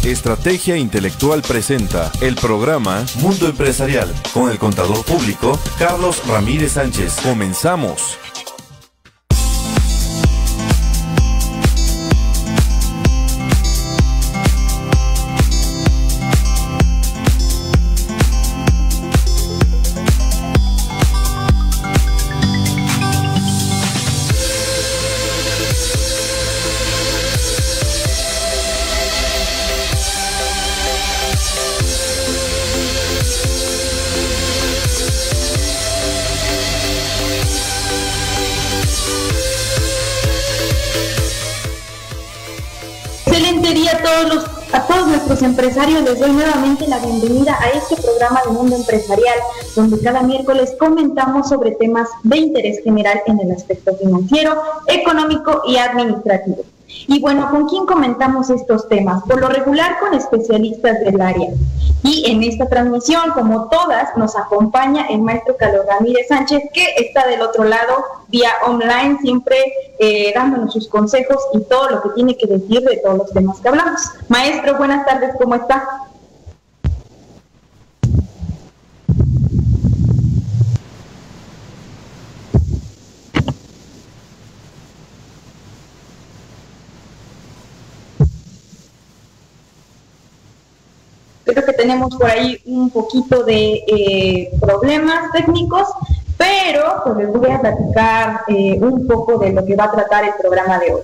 Estrategia Intelectual presenta el programa Mundo Empresarial con el contador público Carlos Ramírez Sánchez. Comenzamos. A todos nuestros empresarios les doy nuevamente la bienvenida a este programa de Mundo Empresarial, donde cada miércoles comentamos sobre temas de interés general en el aspecto financiero, económico y administrativo. Y bueno, ¿con quién comentamos estos temas? Por lo regular con especialistas del área. Y en esta transmisión, como todas, nos acompaña el maestro Carlos Ramírez Sánchez, que está del otro lado, vía online, siempre dándonos sus consejos y todo lo que tiene que decir de todos los temas que hablamos. Maestro, buenas tardes, ¿cómo está? Creo que tenemos por ahí un poquito de problemas técnicos, pero pues les voy a platicar un poco de lo que va a tratar el programa de hoy.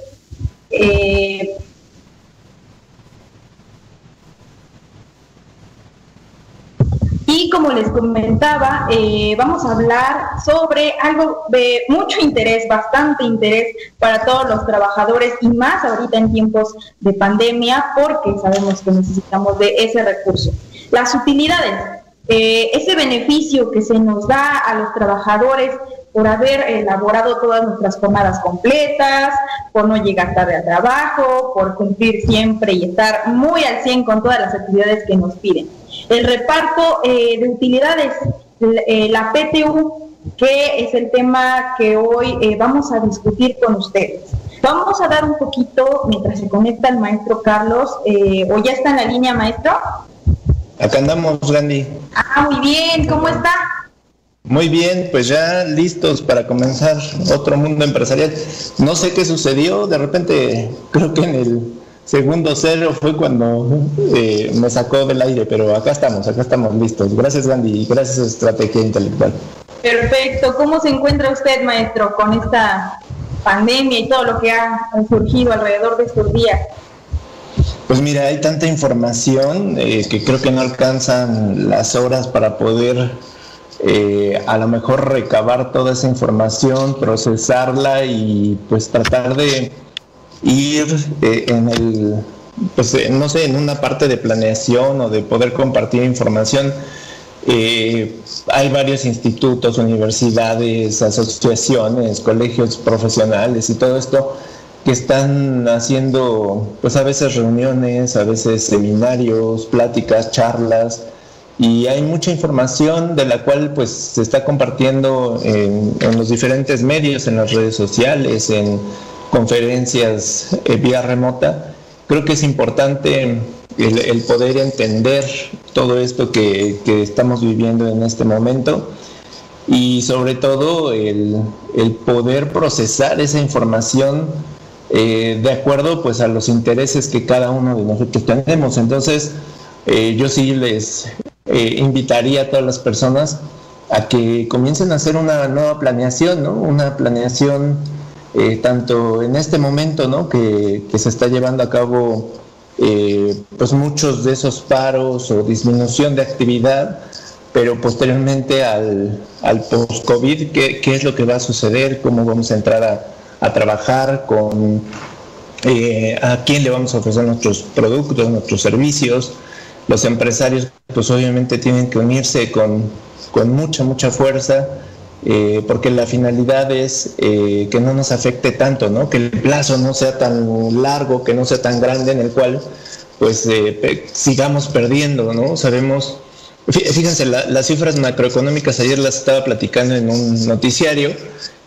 Y como les comentaba, vamos a hablar sobre algo de mucho interés, bastante interés para todos los trabajadores y más ahorita en tiempos de pandemia, porque sabemos que necesitamos de ese recurso. Las utilidades, ese beneficio que se nos da a los trabajadores por haber elaborado todas nuestras jornadas completas, por no llegar tarde al trabajo, por cumplir siempre y estar muy al 100 con todas las actividades que nos piden. El reparto de utilidades, la PTU, que es el tema que hoy vamos a discutir con ustedes. Vamos a dar un poquito, mientras se conecta el maestro Carlos, ¿o ya está en la línea, maestro? Acá andamos, Gandhi. Muy bien, ¿cómo está? Muy bien, pues ya listos para comenzar otro mundo empresarial. No sé qué sucedió, de repente creo que en el segundo cero fue cuando me sacó del aire, pero acá estamos listos. Gracias, Gandhi, y gracias a Estrategia Intelectual. Perfecto. ¿Cómo se encuentra usted, maestro, con esta pandemia y todo lo que ha surgido alrededor de estos días? Pues mira, hay tanta información que creo que no alcanzan las horas para poder a lo mejor recabar toda esa información, procesarla y pues tratar de ir en una parte de planeación o de poder compartir información. Hay varios institutos, universidades, asociaciones, colegios profesionales y todo esto que están haciendo pues a veces reuniones, a veces seminarios, pláticas, charlas, y hay mucha información de la cual pues se está compartiendo en los diferentes medios, en las redes sociales, en conferencias vía remota. Creo que es importante el poder entender todo esto que estamos viviendo en este momento, y sobre todo el poder procesar esa información de acuerdo pues a los intereses que cada uno de nosotros tenemos. Entonces yo sí les invitaría a todas las personas a que comiencen a hacer una nueva planeación, ¿no? Una planeación tanto en este momento, ¿no? que se está llevando a cabo pues muchos de esos paros o disminución de actividad, pero posteriormente al post-COVID, ¿qué es lo que va a suceder? ¿Cómo vamos a entrar a trabajar? ¿A quién le vamos a ofrecer nuestros productos, nuestros servicios? Los empresarios pues obviamente tienen que unirse con mucha fuerza, porque la finalidad es que no nos afecte tanto, ¿no? Que el plazo no sea tan largo, que no sea tan grande, en el cual pues sigamos perdiendo, ¿no? Sabemos, fíjense, las cifras macroeconómicas ayer las estaba platicando en un noticiario,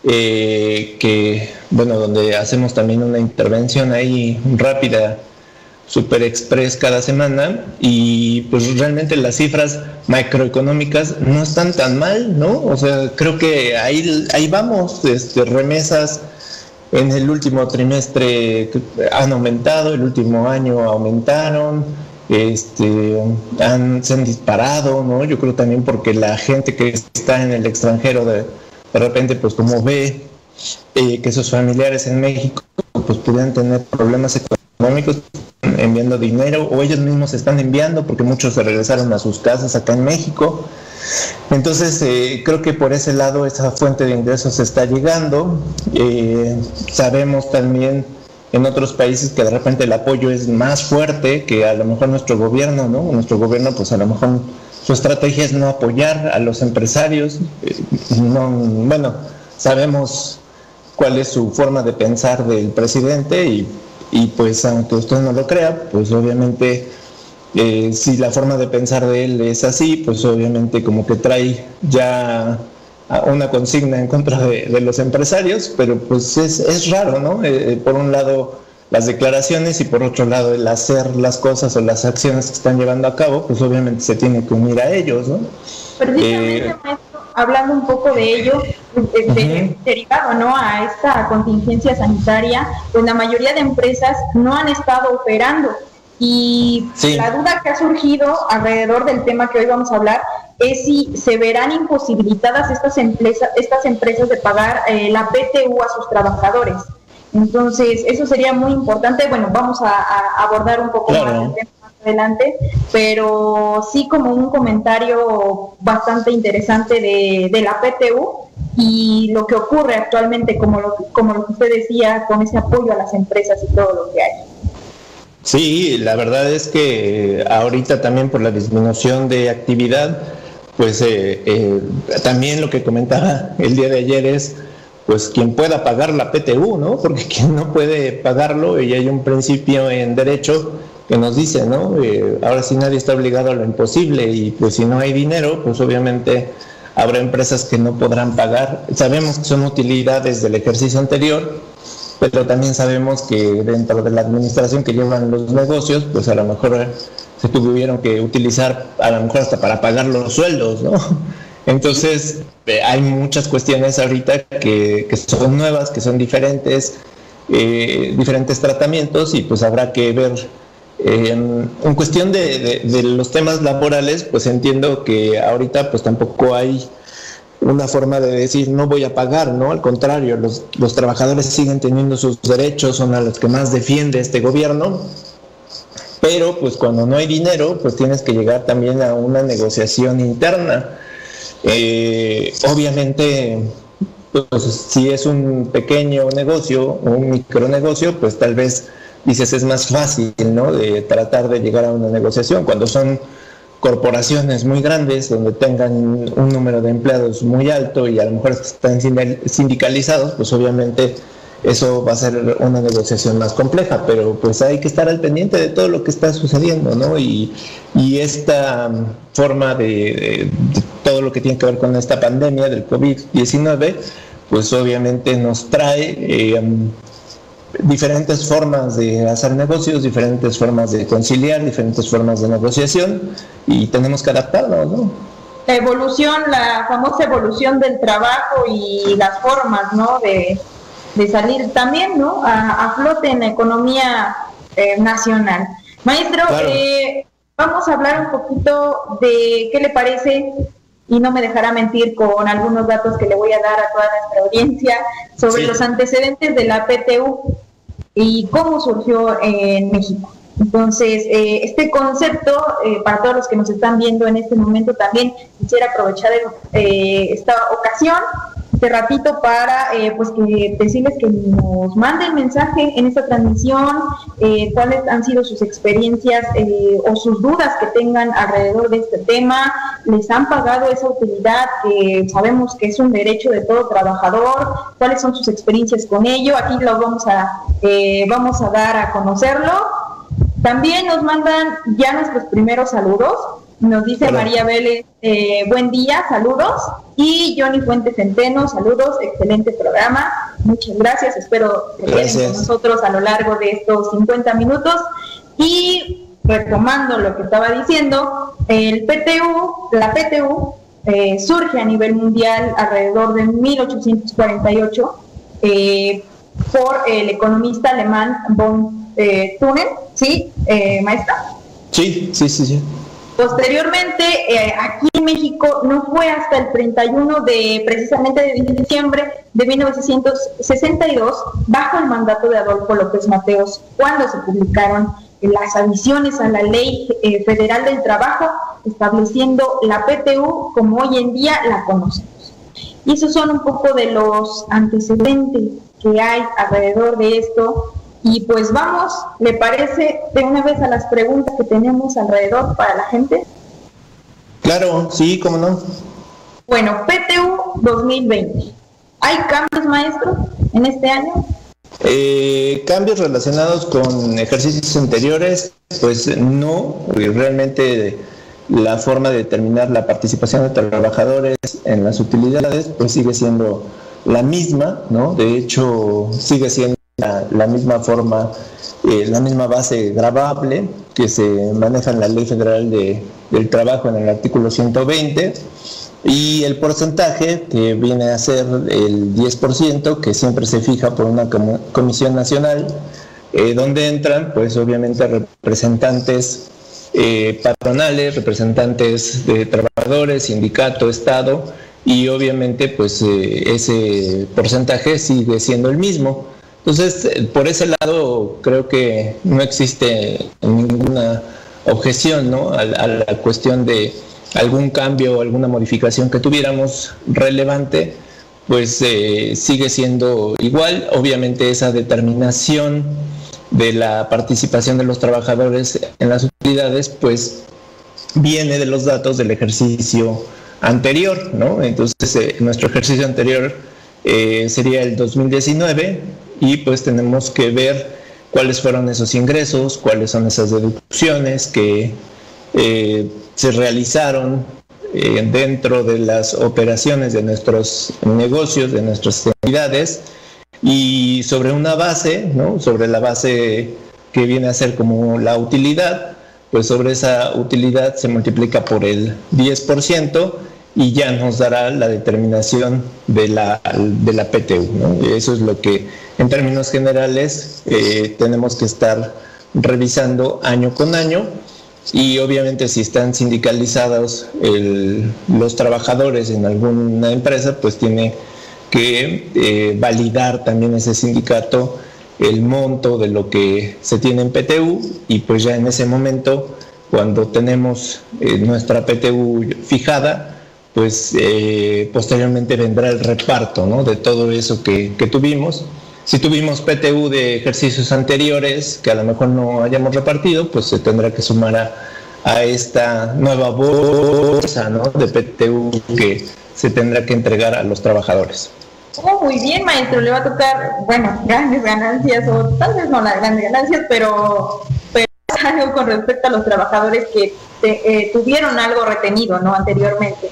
que bueno, donde hacemos también una intervención ahí rápida super express cada semana, y pues realmente las cifras macroeconómicas no están tan mal, ¿no? O sea, creo que ahí vamos. Remesas en el último trimestre han aumentado, el último año aumentaron, se han disparado, ¿no? Yo creo también porque la gente que está en el extranjero de repente, pues como ve que sus familiares en México pues pudieran tener problemas económicos enviando dinero, o ellos mismos están enviando porque muchos se regresaron a sus casas acá en México. Entonces creo que por ese lado esa fuente de ingresos está llegando. Sabemos también en otros países que de repente el apoyo es más fuerte que a lo mejor nuestro gobierno, ¿no? Nuestro gobierno, pues a lo mejor su estrategia es no apoyar a los empresarios. Sabemos cuál es su forma de pensar del presidente, y pues aunque usted no lo crea, pues obviamente si la forma de pensar de él es así, pues obviamente como que trae ya una consigna en contra de los empresarios, pero pues es raro, ¿no? Por un lado las declaraciones, y por otro lado el hacer las cosas o las acciones que están llevando a cabo, pues obviamente se tiene que unir a ellos, ¿no? Precisamente, maestro, hablando un poco de ello, derivado, ¿no?, a esta contingencia sanitaria, pues la mayoría de empresas no han estado operando, y la duda que ha surgido alrededor del tema que hoy vamos a hablar es si se verán imposibilitadas estas empresas de pagar la PTU a sus trabajadores. Entonces, eso sería muy importante. Bueno, vamos a abordar un poco más el tema más adelante, pero sí como un comentario bastante interesante de la PTU y lo que ocurre actualmente, como lo que usted decía, con ese apoyo a las empresas y todo lo que hay. Sí, la verdad es que ahorita también por la disminución de actividad, pues también lo que comentaba el día de ayer es, pues quien pueda pagar la PTU, ¿no? Porque quien no puede pagarlo, y hay un principio en derecho que nos dice, ¿no? Ahora sí nadie está obligado a lo imposible, y pues si no hay dinero, pues obviamente habrá empresas que no podrán pagar. Sabemos que son utilidades del ejercicio anterior, pero también sabemos que dentro de la administración que llevan los negocios, pues a lo mejor se tuvieron que utilizar a lo mejor hasta para pagar los sueldos, ¿no? Entonces hay muchas cuestiones ahorita que son nuevas, que son diferentes tratamientos, y pues habrá que ver. En cuestión de los temas laborales, pues entiendo que ahorita pues tampoco hay una forma de decir no voy a pagar, ¿no? Al contrario, los trabajadores siguen teniendo sus derechos, son a los que más defiende este gobierno, pero pues cuando no hay dinero, pues tienes que llegar también a una negociación interna. Obviamente, pues si es un pequeño negocio o un micronegocio, pues tal vez dices es más fácil, ¿no?, de tratar de llegar a una negociación. Cuando son corporaciones muy grandes, donde tengan un número de empleados muy alto y a lo mejor están sindicalizados, pues obviamente eso va a ser una negociación más compleja, pero pues hay que estar al pendiente de todo lo que está sucediendo, ¿no? Y esta forma de todo lo que tiene que ver con esta pandemia del COVID-19, pues obviamente nos trae diferentes formas de hacer negocios, diferentes formas de conciliar, diferentes formas de negociación, y tenemos que adaptarnos, ¿no? La evolución, la famosa evolución del trabajo y las formas, ¿no?, de salir también, ¿no?, a flote en la economía nacional. Maestro, claro. Vamos a hablar un poquito de qué le parece, y no me dejará mentir con algunos datos que le voy a dar a toda nuestra audiencia sobre los antecedentes de la PTU y cómo surgió en México. Entonces, este concepto, para todos los que nos están viendo en este momento, también quisiera aprovechar esta ocasión, este ratito, para pues que decirles que nos manden mensaje en esta transmisión, cuáles han sido sus experiencias o sus dudas que tengan alrededor de este tema. ¿Les han pagado esa utilidad que sabemos que es un derecho de todo trabajador? ¿Cuáles son sus experiencias con ello? Aquí lo vamos a dar a conocerlo. También nos mandan ya nuestros primeros saludos. Nos dice Hola. María Vélez, buen día, saludos. Y Johnny Fuentes Centeno, saludos, excelente programa. Muchas gracias, espero que estén con nosotros a lo largo de estos 50 minutos. Y retomando lo que estaba diciendo, la PTU surge a nivel mundial alrededor de 1848 por el economista alemán von Thünen, ¿sí, maestra? Sí. Posteriormente, aquí en México no fue hasta el 31 precisamente de diciembre de 1962, bajo el mandato de Adolfo López Mateos, cuando se publicaron las adiciones a la Ley Federal del Trabajo, estableciendo la PTU como hoy en día la conocemos. Y esos son un poco de los antecedentes que hay alrededor de esto. Y pues vamos, ¿le parece de una vez a las preguntas que tenemos alrededor para la gente? Claro, sí, cómo no. Bueno, PTU 2020. ¿Hay cambios, maestro, en este año? Cambios relacionados con ejercicios anteriores, pues no, realmente la forma de determinar la participación de trabajadores en las utilidades pues sigue siendo la misma, ¿no? De hecho, sigue siendo la misma forma, la misma base gravable que se maneja en la Ley Federal del Trabajo en el artículo 120, y el porcentaje que viene a ser el 10%, que siempre se fija por una comisión nacional, donde entran pues obviamente representantes patronales, representantes de trabajadores, sindicato, Estado, y obviamente pues ese porcentaje sigue siendo el mismo. Entonces, por ese lado, creo que no existe ninguna objeción, ¿no?, a la cuestión de algún cambio o alguna modificación que tuviéramos relevante, pues sigue siendo igual. Obviamente esa determinación de la participación de los trabajadores en las utilidades, pues viene de los datos del ejercicio anterior, ¿no? Entonces, nuestro ejercicio anterior sería el 2019, y pues tenemos que ver cuáles fueron esos ingresos, cuáles son esas deducciones que se realizaron dentro de las operaciones de nuestros negocios, de nuestras entidades, y sobre una base, ¿no?, sobre la base que viene a ser como la utilidad, pues sobre esa utilidad se multiplica por el 10%, y ya nos dará la determinación de la PTU, ¿no? Eso es lo que, en términos generales, tenemos que estar revisando año con año. Y obviamente si están sindicalizados los trabajadores en alguna empresa, pues tiene que validar también ese sindicato el monto de lo que se tiene en PTU, y pues ya en ese momento, cuando tenemos nuestra PTU fijada, pues posteriormente vendrá el reparto, ¿no?, de todo eso que tuvimos. Si tuvimos PTU de ejercicios anteriores que a lo mejor no hayamos repartido, pues se tendrá que sumar a esta nueva bolsa, ¿no?, de PTU que se tendrá que entregar a los trabajadores. Oh, muy bien, maestro, le va a tocar, bueno, grandes ganancias, o tal vez no las grandes ganancias, pero algo con respecto a los trabajadores que tuvieron algo retenido, ¿no?, anteriormente.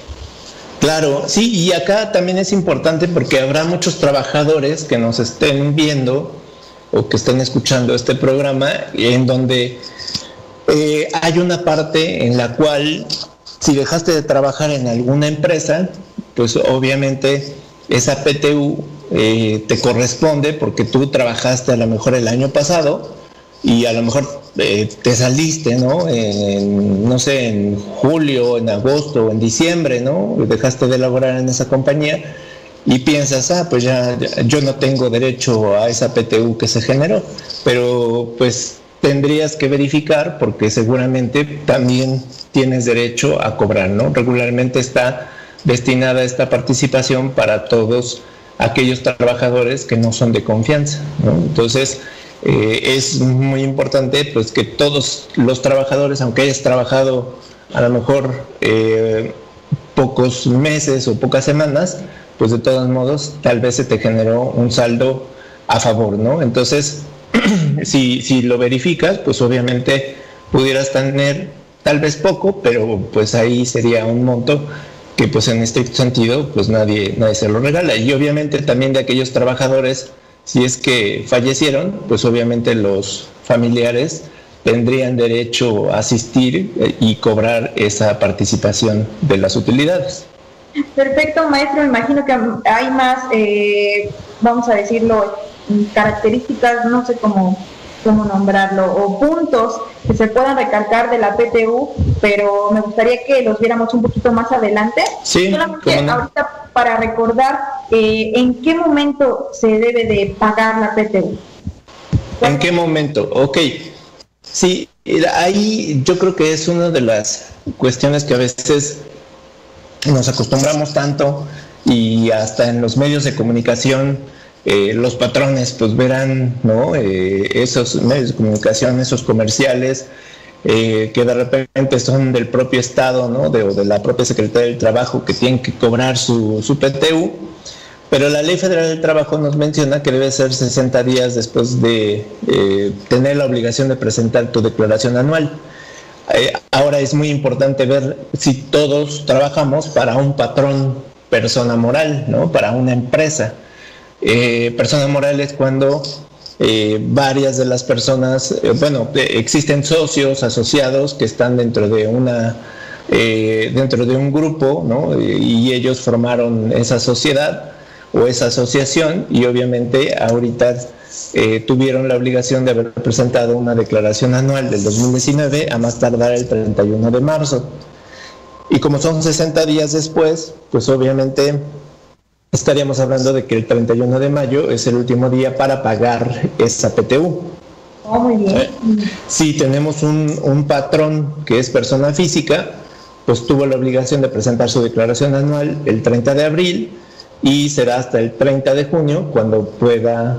Claro, sí, y acá también es importante porque habrá muchos trabajadores que nos estén viendo o que estén escuchando este programa, en donde hay una parte en la cual, si dejaste de trabajar en alguna empresa, pues obviamente esa PTU te corresponde porque tú trabajaste a lo mejor el año pasado y a lo mejor te saliste, ¿no? No sé, en julio, en agosto, en diciembre, ¿no? Dejaste de laborar en esa compañía y piensas, pues ya yo no tengo derecho a esa PTU que se generó, pero pues tendrías que verificar porque seguramente también tienes derecho a cobrar, ¿no? Regularmente está destinada esta participación para todos aquellos trabajadores que no son de confianza, ¿no? Entonces, es muy importante pues que todos los trabajadores, aunque hayas trabajado a lo mejor pocos meses o pocas semanas, pues de todos modos tal vez se te generó un saldo a favor, ¿no? Entonces, si lo verificas, pues obviamente pudieras tener tal vez poco, pero pues ahí sería un monto que pues en estricto sentido pues nadie se lo regala. Y obviamente también de aquellos trabajadores, si es que fallecieron, pues obviamente los familiares tendrían derecho a asistir y cobrar esa participación de las utilidades. Perfecto, maestro. Me imagino que hay más, vamos a decirlo, características, no sé cómo nombrarlo, o puntos que se puedan recalcar de la PTU, pero me gustaría que los viéramos un poquito más adelante. Sí, solamente ahorita para recordar en qué momento se debe de pagar la PTU. ¿En qué momento? Ok. Sí, ahí yo creo que es una de las cuestiones que a veces nos acostumbramos tanto, y hasta en los medios de comunicación los patrones pues verán, ¿no? Esos medios de comunicación, esos comerciales que de repente son del propio Estado, ¿no? O de la propia Secretaría del Trabajo, que tienen que cobrar su PTU, pero la Ley Federal del Trabajo nos menciona que debe ser 60 días después de tener la obligación de presentar tu declaración anual. Ahora es muy importante ver si todos trabajamos para un patrón persona moral, ¿no? Para una empresa. Persona moral es cuando varias de las personas, existen socios asociados que están dentro de un grupo, ¿no? Y ellos formaron esa sociedad o esa asociación, y obviamente ahorita tuvieron la obligación de haber presentado una declaración anual del 2019 a más tardar el 31 de marzo. Y como son 60 días después, pues obviamente estaríamos hablando de que el 31 de mayo es el último día para pagar esa PTU. Oh, muy bien. Si tenemos un patrón que es persona física, pues tuvo la obligación de presentar su declaración anual el 30 de abril, y será hasta el 30 de junio cuando pueda,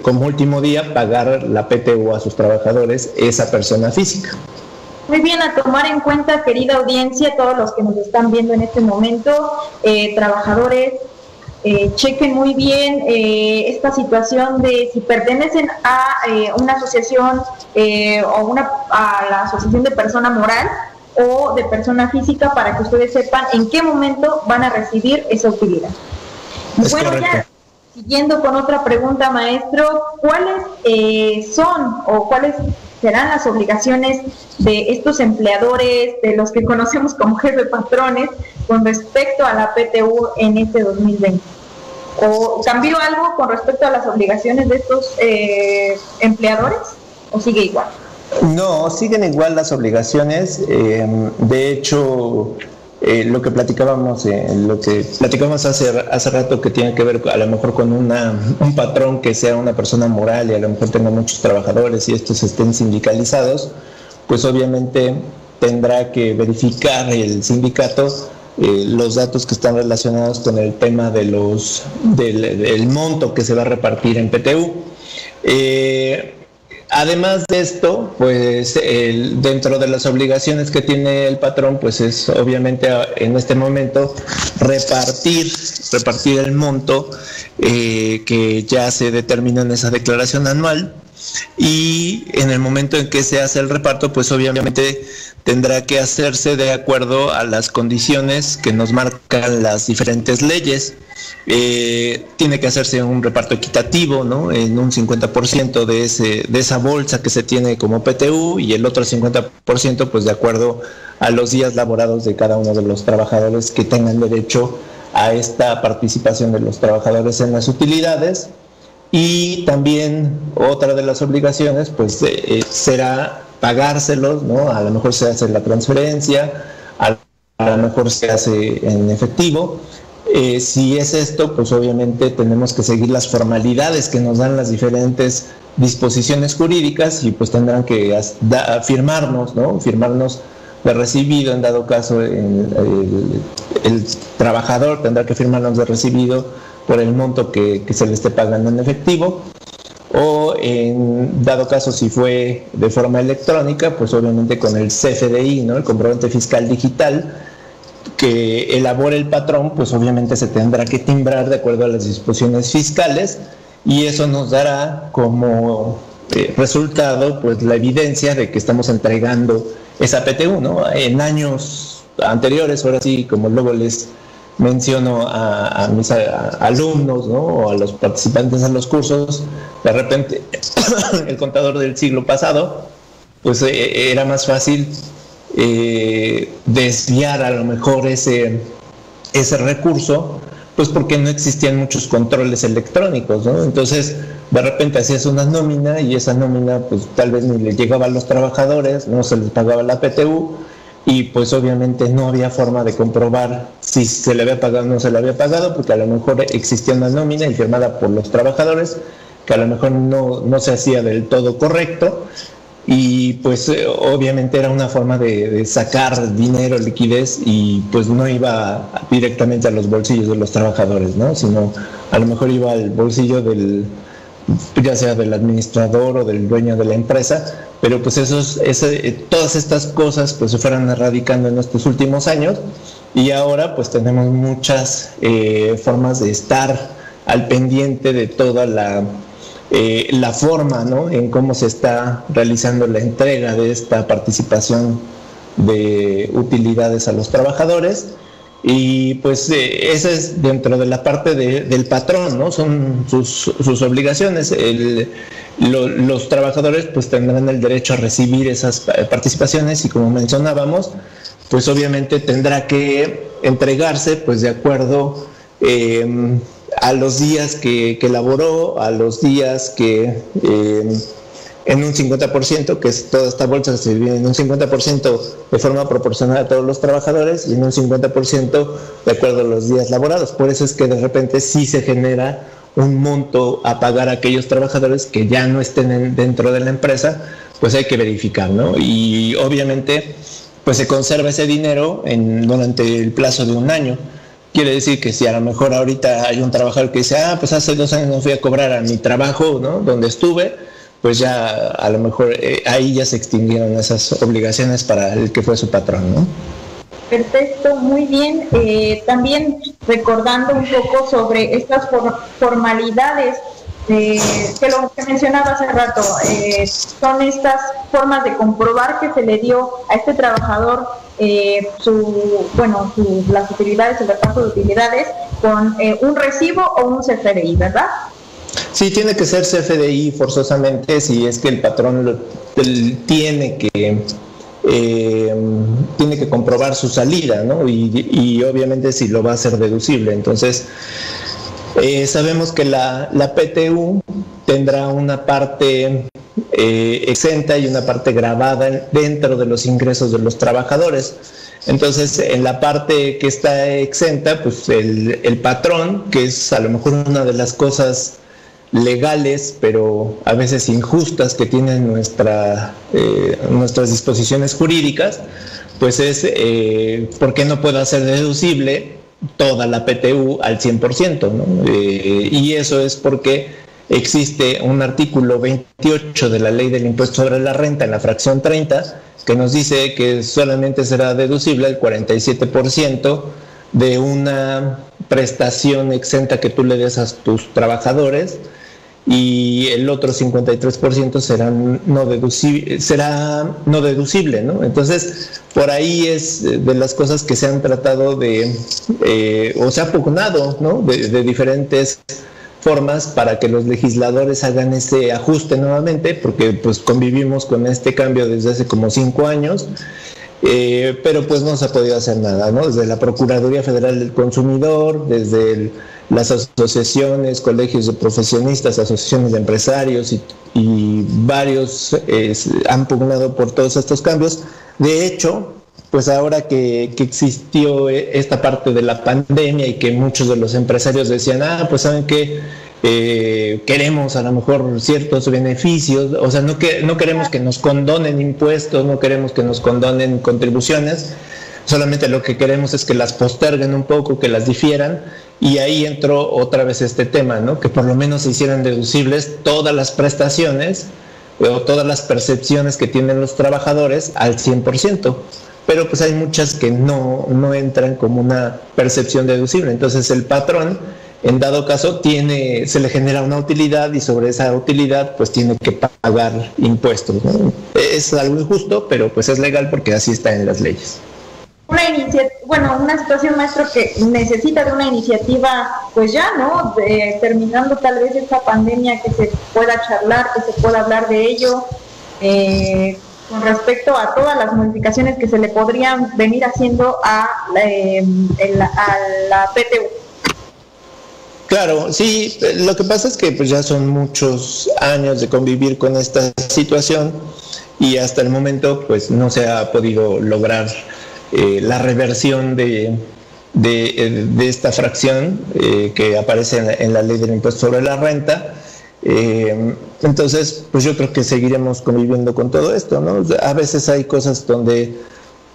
como último día, pagar la PTU a sus trabajadores, esa persona física. Muy bien, a tomar en cuenta, querida audiencia, todos los que nos están viendo en este momento, trabajadores, chequen muy bien esta situación de si pertenecen a una asociación a la asociación de persona moral o de persona física, para que ustedes sepan en qué momento van a recibir esa utilidad. Bueno, ya siguiendo con otra pregunta, maestro, ¿cuáles son o cuáles serán las obligaciones de estos empleadores, de los que conocemos como jefe patrones, con respecto a la PTU en este 2020? ¿O cambió algo con respecto a las obligaciones de estos empleadores o sigue igual? No, siguen igual las obligaciones. De hecho, lo que platicábamos hace rato, que tiene que ver a lo mejor con un patrón que sea una persona moral y a lo mejor tenga muchos trabajadores y estos estén sindicalizados, pues obviamente tendrá que verificar el sindicato los datos que están relacionados con el tema de del monto que se va a repartir en PTU. Además de esto, pues dentro de las obligaciones que tiene el patrón, pues es obviamente en este momento repartir el monto que ya se determina en esa declaración anual, y en el momento en que se hace el reparto, pues obviamente tendrá que hacerse de acuerdo a las condiciones que nos marcan las diferentes leyes. Tiene que hacerse un reparto equitativo, ¿no? En un 50% de esa bolsa que se tiene como PTU, y el otro 50% pues de acuerdo a los días laborados de cada uno de los trabajadores que tengan derecho a esta participación de los trabajadores en las utilidades. Y también otra de las obligaciones pues será pagárselos, ¿no? A lo mejor se hace la transferencia, a lo mejor se hace en efectivo. Si es esto, pues obviamente tenemos que seguir las formalidades que nos dan las diferentes disposiciones jurídicas, y pues tendrán que firmarnos, ¿no? Firmarnos de recibido. En dado caso, el trabajador tendrá que firmarnos de recibido por el monto que se le esté pagando en efectivo, o en dado caso, si fue de forma electrónica, pues obviamente con el CFDI, ¿no? El comprobante fiscal digital que elabore el patrón, pues obviamente se tendrá que timbrar de acuerdo a las disposiciones fiscales, y eso nos dará como resultado pues la evidencia de que estamos entregando esa PTU, ¿no? En años anteriores, ahora sí, como luego les menciono a mis alumnos, ¿no? O a los participantes en los cursos, de repente el contador del siglo pasado pues era más fácil desviar a lo mejor ese recurso, pues porque no existían muchos controles electrónicos, ¿no? Entonces, de repente hacías una nómina y esa nómina pues tal vez ni le llegaba a los trabajadores, no se les pagaba la PTU y pues obviamente no había forma de comprobar si se le había pagado o no se le había pagado, porque a lo mejor existía una nómina y firmada por los trabajadores que a lo mejor no se hacía del todo correcto y pues obviamente era una forma de sacar dinero, liquidez, y pues no iba directamente a los bolsillos de los trabajadores, ¿no? Sino a lo mejor iba al bolsillo ya sea del administrador o del dueño de la empresa, pero pues todas estas cosas pues se fueron erradicando en estos últimos años y ahora pues tenemos muchas formas de estar al pendiente de toda la forma, ¿no?, en cómo se está realizando la entrega de esta participación de utilidades a los trabajadores. Y pues esa es dentro de la parte del patrón, ¿no? Son sus obligaciones. Los trabajadores pues tendrán el derecho a recibir esas participaciones y, como mencionábamos, pues obviamente tendrá que entregarse pues de acuerdo a los días que elaboró, a los días que en un 50%, que es toda esta bolsa se divide en un 50% de forma proporcional a todos los trabajadores y en un 50% de acuerdo a los días laborados. Por eso es que de repente sí se genera un monto a pagar a aquellos trabajadores que ya no estén dentro de la empresa, pues hay que verificar, ¿no? Y obviamente pues se conserva ese dinero durante el plazo de un año. Quiere decir que si a lo mejor ahorita hay un trabajador que dice, pues hace 2 años no fui a cobrar a mi trabajo, ¿no?, donde estuve, pues ya a lo mejor ahí ya se extinguieron esas obligaciones para el que fue su patrón, ¿no? Perfecto, muy bien. También recordando un poco sobre estas formalidades que lo que mencionaba hace rato, son estas formas de comprobar que se le dio a este trabajador las utilidades, el reparto de utilidades con un recibo o un CFDI, ¿verdad? Sí, tiene que ser CFDI forzosamente si es que el patrón tiene que comprobar su salida, ¿no? Y obviamente si lo va a hacer deducible. Entonces, sabemos que la PTU tendrá una parte exenta y una parte gravada dentro de los ingresos de los trabajadores. Entonces, en la parte que está exenta, pues el patrón, que es a lo mejor una de las cosas legales, pero a veces injustas que tienen nuestras disposiciones jurídicas, pues es ¿por qué no puedo hacer deducible toda la PTU al 100%, ¿no? Y eso es porque existe un artículo 28 de la Ley del Impuesto sobre la Renta en la fracción 30 que nos dice que solamente será deducible el 47% de una prestación exenta que tú le des a tus trabajadores y el otro 53% será no deducible, ¿no? Entonces, por ahí es de las cosas que se han tratado o se ha pugnado, ¿no?, de diferentes formas para que los legisladores hagan ese ajuste nuevamente, porque pues convivimos con este cambio desde hace como 5 años, pero pues no se ha podido hacer nada, ¿no? Desde la Procuraduría Federal del Consumidor, desde las asociaciones, colegios de profesionistas, asociaciones de empresarios y varios han pugnado por todos estos cambios. De hecho, pues ahora que existió esta parte de la pandemia y que muchos de los empresarios decían, pues saben que queremos a lo mejor ciertos beneficios, o sea, no queremos que nos condonen impuestos, no queremos que nos condonen contribuciones, solamente lo que queremos es que las posterguen un poco, que las difieran, y ahí entró otra vez este tema, ¿no?, que por lo menos se hicieran deducibles todas las prestaciones o todas las percepciones que tienen los trabajadores al 100%. Pero pues hay muchas que no entran como una percepción deducible. Entonces el patrón, en dado caso, se le genera una utilidad y sobre esa utilidad pues tiene que pagar impuestos, ¿no? Es algo injusto, pero pues es legal porque así está en las leyes. Una situación, maestro, que necesita de una iniciativa, pues ya, ¿no? Terminando tal vez esta pandemia, que se pueda charlar, que se pueda hablar de ello. con respecto a todas las modificaciones que se le podrían venir haciendo a la PTU. Claro, sí, lo que pasa es que pues ya son muchos años de convivir con esta situación y hasta el momento pues no se ha podido lograr la reversión de esta fracción que aparece en la ley del impuesto sobre la renta. Entonces pues yo creo que seguiremos conviviendo con todo esto, ¿no? A veces hay cosas donde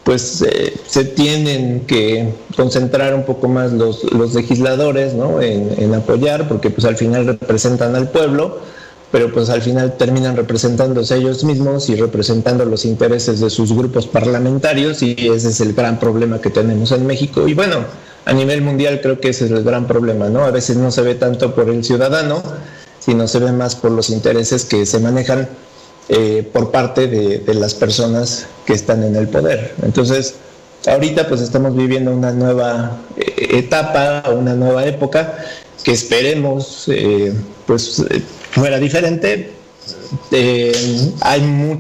pues se tienen que concentrar un poco más los legisladores, ¿no? en apoyar, porque pues al final representan al pueblo, pero pues al final terminan representándose ellos mismos y representando los intereses de sus grupos parlamentarios, y ese es el gran problema que tenemos en México. Y bueno, a nivel mundial creo que ese es el gran problema, ¿no? A veces no se ve tanto por el ciudadano, sino se ve más por los intereses que se manejan por parte de las personas que están en el poder. Entonces, ahorita pues estamos viviendo una nueva etapa, una nueva época, que esperemos pues fuera diferente. Hay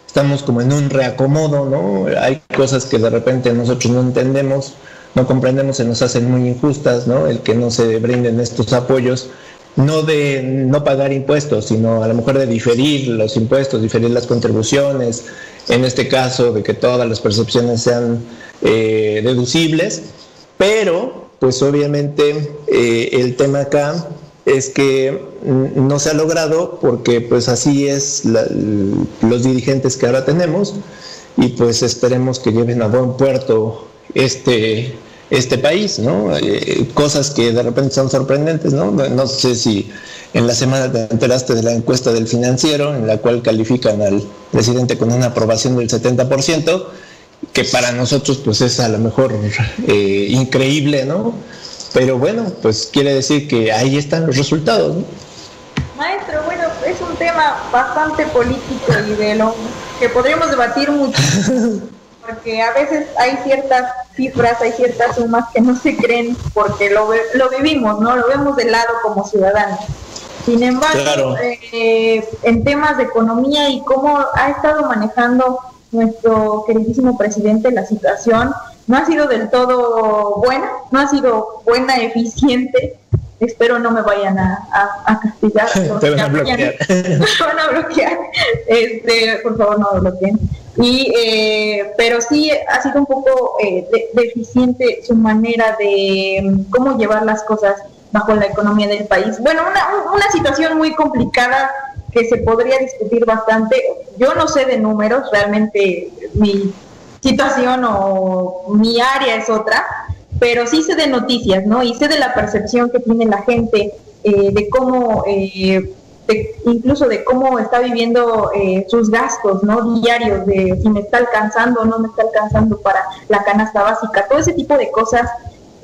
estamos como en un reacomodo, ¿no? Hay cosas que de repente nosotros no entendemos, no comprendemos, se nos hacen muy injustas, ¿no? El que no se brinden estos apoyos, no de no pagar impuestos, sino a lo mejor de diferir los impuestos, diferir las contribuciones, en este caso de que todas las percepciones sean deducibles, pero pues obviamente el tema acá es que no se ha logrado porque pues así es los dirigentes que ahora tenemos, y pues esperemos que lleven a buen puerto este país, ¿no? Cosas que de repente son sorprendentes, ¿no? No sé si en la semana te enteraste de la encuesta del Financiero, en la cual califican al presidente con una aprobación del 70%, que para nosotros pues es a lo mejor increíble, ¿no? Pero bueno, pues quiere decir que ahí están los resultados, ¿no? Maestro, bueno, es un tema bastante político y de lo que podríamos debatir mucho, porque a veces hay ciertas cifras, hay ciertas sumas que no se creen porque lo vivimos, ¿no? Lo vemos de lado como ciudadanos. Sin embargo, claro, en temas de economía y cómo ha estado manejando nuestro queridísimo presidente la situación, no ha sido del todo buena, no ha sido buena, eficiente. Espero no me vayan a castigar. Te van a bloquear. Me van a bloquear. Por favor, no lo bloqueen. Pero sí ha sido un poco deficiente su manera de cómo llevar las cosas bajo la economía del país. Bueno, una situación muy complicada que se podría discutir bastante. Yo no sé de números, realmente mi situación o mi área es otra, pero sí sé de noticias, ¿no? Y sé de la percepción que tiene la gente, de cómo, incluso de cómo está viviendo sus gastos, ¿no? Diarios, de si me está alcanzando o no me está alcanzando para la canasta básica, todo ese tipo de cosas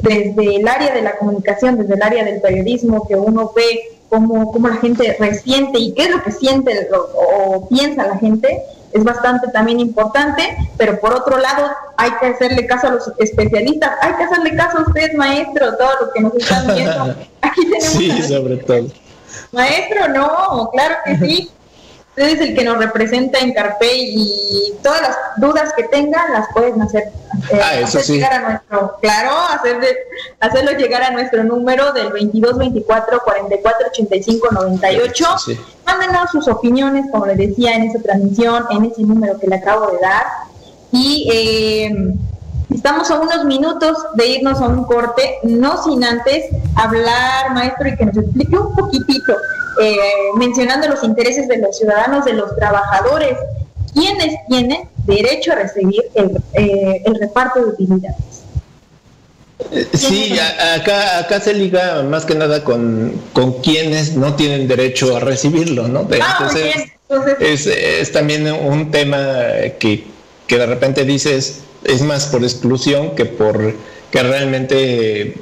desde el área de la comunicación, desde el área del periodismo, que uno ve cómo la gente resiente y qué es lo que siente o piensa la gente, es bastante también importante. Pero por otro lado hay que hacerle caso a los especialistas, hay que hacerle caso a usted, maestro, todos los que nos están viendo. Aquí tenemos sí, sobre todo. Maestro, no, claro que sí. Usted es el que nos representa en Carpey y todas las dudas que tengan las pueden hacer, sí, llegar a nuestro, claro, hacerlo llegar a nuestro número del 22 24 44 85 98. Sí. Mándenos sus opiniones, como les decía, en esa transmisión, en ese número que le acabo de dar. Y estamos a unos minutos de irnos a un corte, no sin antes hablar, maestro, y que nos explique un poquitito, mencionando los intereses de los ciudadanos, de los trabajadores, quienes tienen derecho a recibir el reparto de utilidades. Sí, acá se liga más que nada con quienes no tienen derecho a recibirlo, ¿no? Entonces es también un tema que de repente dices, es más por exclusión que por que realmente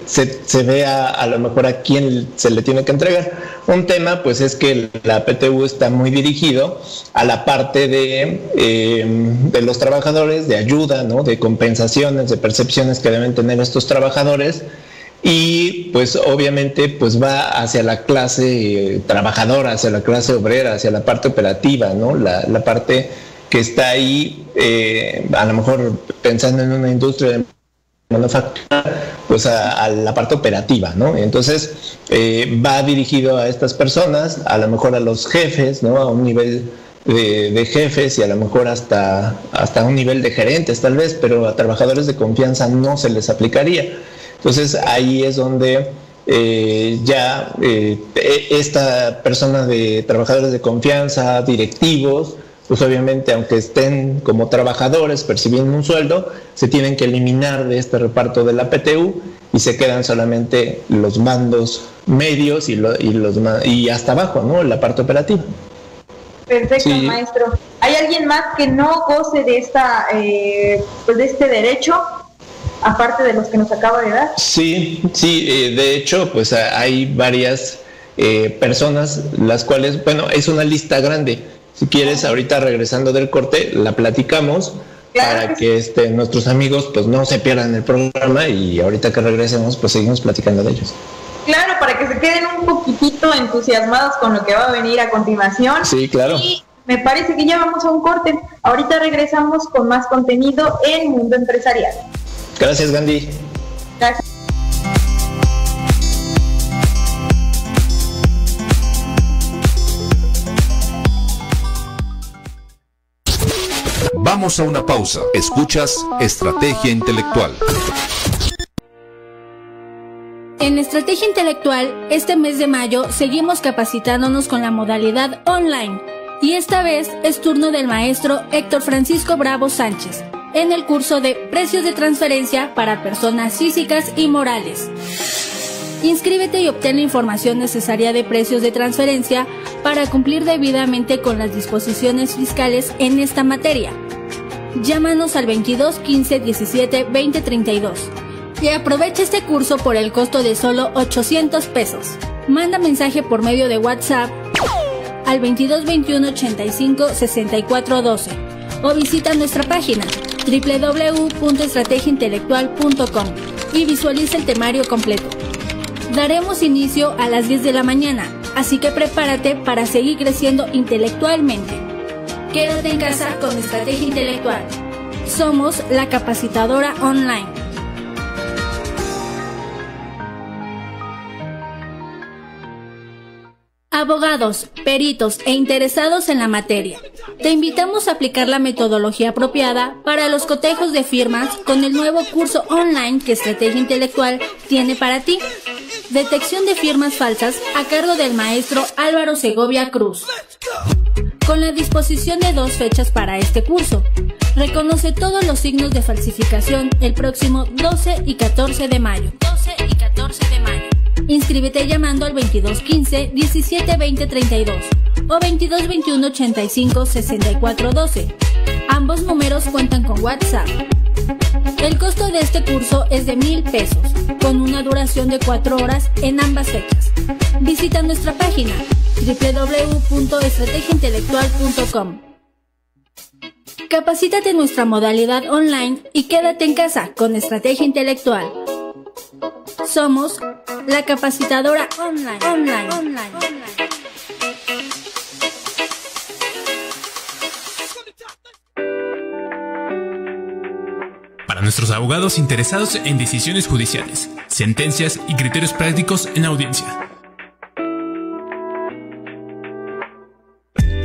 se vea a lo mejor a quién se le tiene que entregar. Un tema pues es que la PTU está muy dirigido a la parte de los trabajadores, de ayuda, ¿no? De compensaciones, de percepciones que deben tener estos trabajadores, y pues obviamente pues va hacia la clase trabajadora, hacia la clase obrera, hacia la parte operativa, ¿no? La parte que está ahí, a lo mejor pensando en una industria de manufactura, pues a la parte operativa, ¿no? Entonces va dirigido a estas personas, a lo mejor a los jefes, ¿no? A un nivel de jefes y a lo mejor hasta un nivel de gerentes tal vez, pero a trabajadores de confianza no se les aplicaría. Entonces ahí es donde esta persona de trabajadores de confianza, directivos, pues obviamente aunque estén como trabajadores percibiendo un sueldo, se tienen que eliminar de este reparto de la PTU y se quedan solamente los mandos medios y hasta abajo, ¿no? La parte operativa. Perfecto, sí. Maestro. ¿Hay alguien más que no goce de de este derecho, aparte de los que nos acaba de dar? Sí, de hecho, pues hay varias personas, las cuales, bueno, es una lista grande. Si quieres, ahorita regresando del corte, la platicamos, claro, para que nuestros amigos pues no se pierdan el programa, y ahorita que regresemos pues seguimos platicando de ellos. Claro, para que se queden un poquitito entusiasmados con lo que va a venir a continuación. Sí, claro. Y me parece que ya vamos a un corte. Ahorita regresamos con más contenido en Mundo Empresarial. Gracias, Gandhi. Gracias. Vamos a una pausa. Escuchas Estrategia Intelectual. En Estrategia Intelectual, este mes de mayo, seguimos capacitándonos con la modalidad online. Y esta vez es turno del maestro Héctor Francisco Bravo Sánchez, en el curso de Precios de Transferencia para Personas Físicas y Morales. Inscríbete y obtén la información necesaria de precios de transferencia para cumplir debidamente con las disposiciones fiscales en esta materia. Llámanos al 22 15 17 20 32 y aprovecha este curso por el costo de solo 800 pesos. Manda mensaje por medio de WhatsApp al 22 21 85 64 12 o visita nuestra página www.estrategiaintelectual.com y visualiza el temario completo. Daremos inicio a las 10 de la mañana, así que prepárate para seguir creciendo intelectualmente. Quédate en casa con Estrategia Intelectual. Somos la capacitadora online. Abogados, peritos e interesados en la materia, te invitamos a aplicar la metodología apropiada para los cotejos de firmas con el nuevo curso online que Estrategia Intelectual tiene para ti. Detección de firmas falsas a cargo del maestro Álvaro Segovia Cruz. Con la disposición de 2 fechas para este curso. Reconoce todos los signos de falsificación el próximo 12 y 14 de mayo. Inscríbete llamando al 22 15 17 20 32 o 22 21 85 64 12. Ambos números cuentan con WhatsApp. El costo de este curso es de 1,000 pesos, con una duración de 4 horas en ambas fechas. Visita nuestra página www.estrategiaintelectual.com. Capacítate en nuestra modalidad online y quédate en casa con Estrategia Intelectual. Somos la capacitadora online. Para nuestros abogados interesados en decisiones judiciales, sentencias y criterios prácticos en audiencia.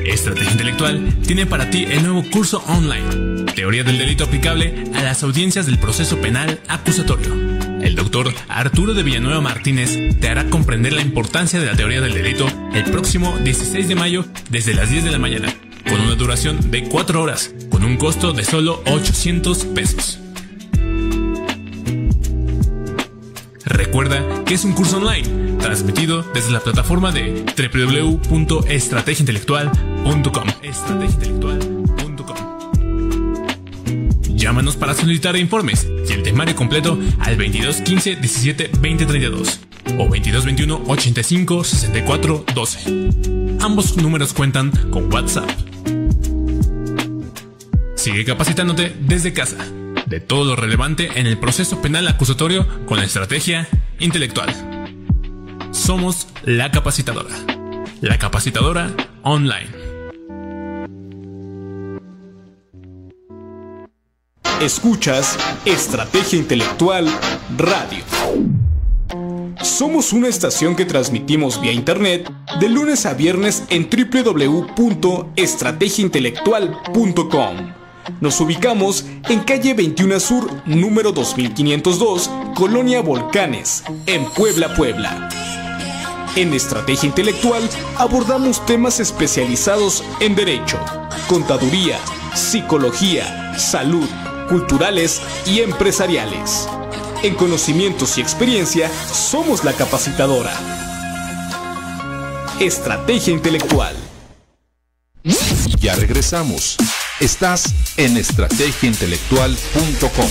Estrategia Intelectual tiene para ti el nuevo curso online, Teoría del Delito aplicable a las audiencias del proceso penal acusatorio. El doctor Arturo de Villanueva Martínez te hará comprender la importancia de la teoría del delito el próximo 16 de mayo desde las 10 de la mañana, con una duración de 4 horas, con un costo de solo 800 pesos. Recuerda que es un curso online, transmitido desde la plataforma de www.estrategiaintelectual.com. Llámanos para solicitar informes y el temario completo al 22 15 17 20 32 o 22 21 85 64 12. Ambos números cuentan con WhatsApp. Sigue capacitándote desde casa de todo lo relevante en el proceso penal acusatorio con la Estrategia Intelectual. Somos la capacitadora online. Escuchas Estrategia Intelectual Radio. Somos una estación que transmitimos vía internet de lunes a viernes en www.estrategiaintelectual.com. Nos ubicamos en calle 21 Sur, número 2502, Colonia Volcanes, en Puebla, Puebla. En Estrategia Intelectual abordamos temas especializados en Derecho, Contaduría, Psicología, Salud, culturales y empresariales. En conocimientos y experiencia somos la capacitadora. Estrategia Intelectual. Ya regresamos. Estás en estrategiaintelectual.com.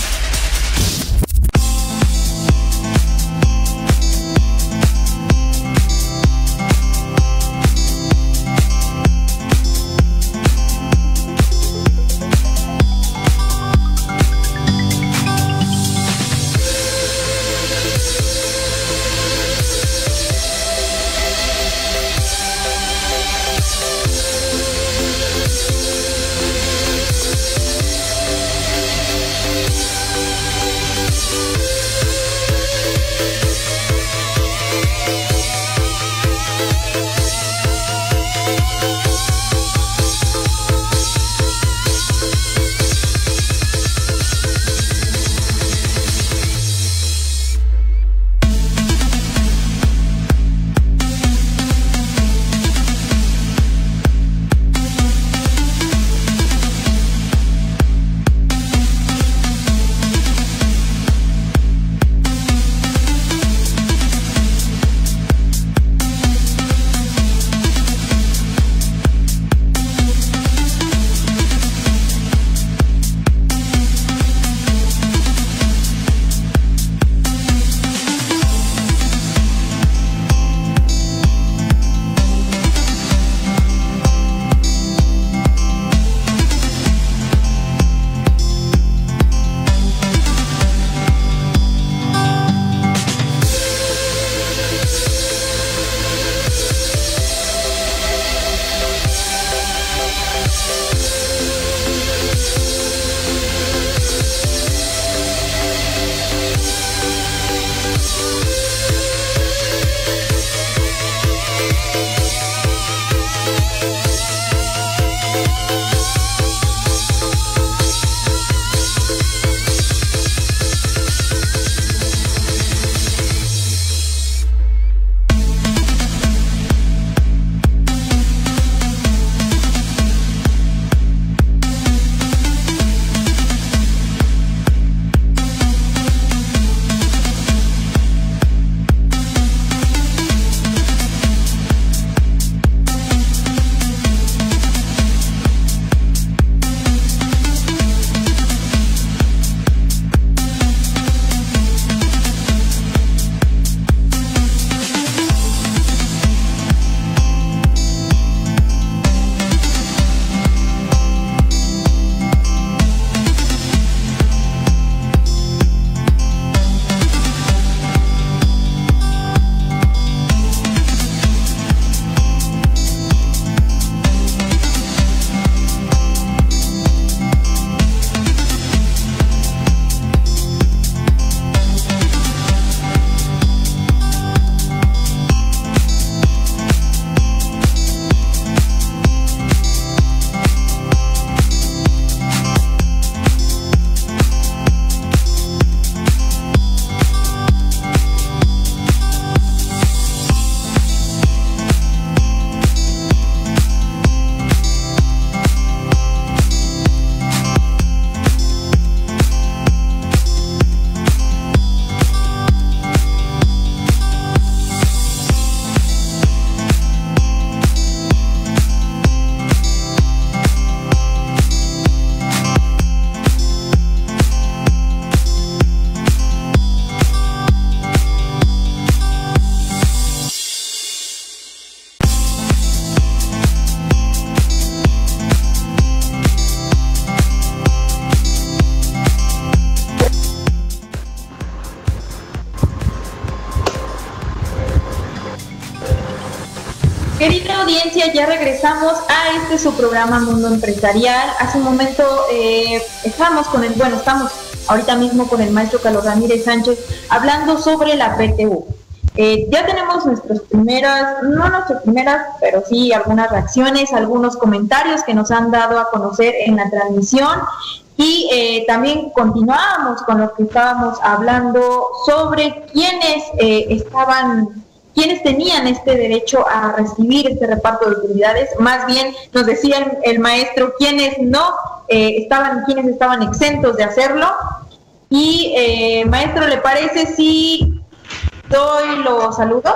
audiencia, ya regresamos a su programa Mundo Empresarial. Hace un momento estamos ahorita mismo con el maestro Carlos Ramírez Sánchez hablando sobre la PTU. Ya tenemos pero sí algunas reacciones, algunos comentarios que nos han dado a conocer en la transmisión. Y también continuábamos con lo que estábamos hablando sobre quiénes tenían este derecho a recibir este reparto de utilidades. Más bien nos decía el maestro quiénes estaban exentos de hacerlo. Y maestro, ¿le parece si doy los saludos?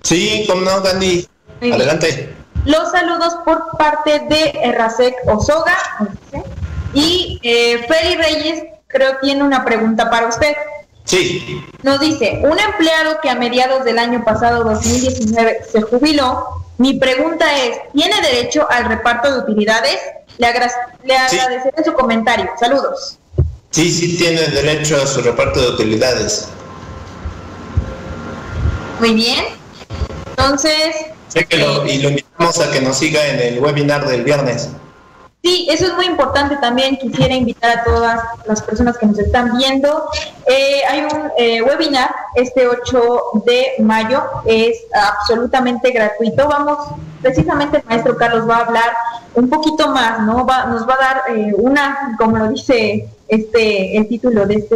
Sí, cómo no, Gandhi. Adelante. Los saludos por parte de Errasek Osoga. Y Feli Reyes, creo, tiene una pregunta para usted. Sí. Nos dice, un empleado que a mediados del año pasado, 2019, se jubiló, mi pregunta es, ¿tiene derecho al reparto de utilidades? Le agradeceré su comentario. Saludos. Sí, tiene derecho a su reparto de utilidades. Muy bien. Entonces... lo invitamos a que nos siga en el webinar del viernes. Sí, eso es muy importante también. Quisiera invitar a todas las personas que nos están viendo. Hay un webinar este 8 de mayo, es absolutamente gratuito. Precisamente el maestro Carlos va a hablar un poquito más, ¿no? Nos va a dar como lo dice el título de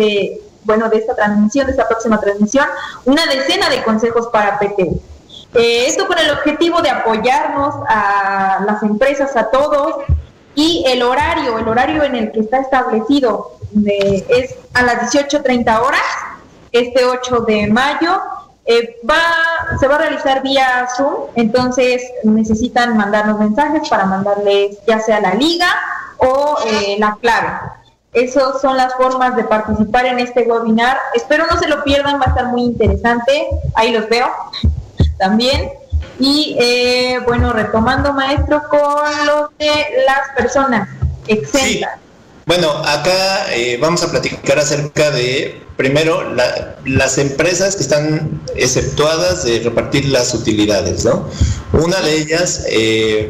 esta transmisión, de esta próxima transmisión, una decena de consejos para PTU. Esto con el objetivo de apoyarnos a las empresas, a todos. Y el horario en el que está establecido es a las 18:30 horas, este 8 de mayo. Se va a realizar vía Zoom, entonces necesitan mandarnos mensajes para mandarles ya sea la liga o la clave. Esas son las formas de participar en este webinar. Espero no se lo pierdan, va a estar muy interesante. Ahí los veo también. Y retomando, maestro, con lo de las personas exentas. Sí. Bueno, acá vamos a platicar acerca de, primero, las empresas que están exceptuadas de repartir las utilidades, ¿no? Una de ellas,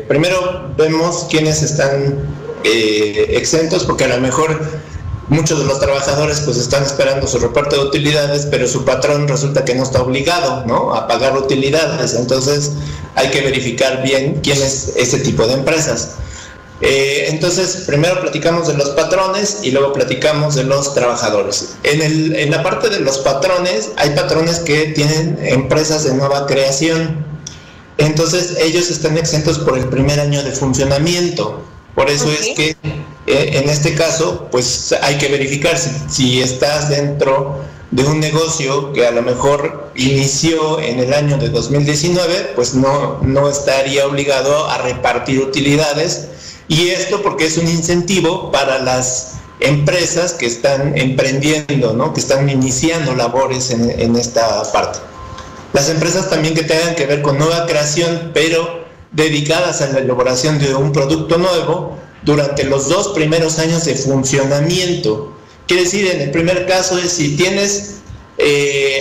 primero vemos quiénes están exentos, porque a lo mejor muchos de los trabajadores pues están esperando su reparto de utilidades, pero su patrón resulta que no está obligado, ¿no?, a pagar utilidades. Entonces hay que verificar bien quién es ese tipo de empresas. Entonces primero platicamos de los patrones y luego platicamos de los trabajadores. En la parte de los patrones, hay patrones que tienen empresas de nueva creación. Entonces ellos están exentos por el primer año de funcionamiento. Por eso es que en este caso, pues hay que verificar si estás dentro de un negocio que a lo mejor inició en el año de 2019, pues no estaría obligado a repartir utilidades. Y esto porque es un incentivo para las empresas que están emprendiendo, ¿no?, que están iniciando labores en esta parte. Las empresas también que tengan que ver con nueva creación, pero dedicadas a la elaboración de un producto nuevo durante los 2 primeros años de funcionamiento. Quiere decir, en el primer caso es si tienes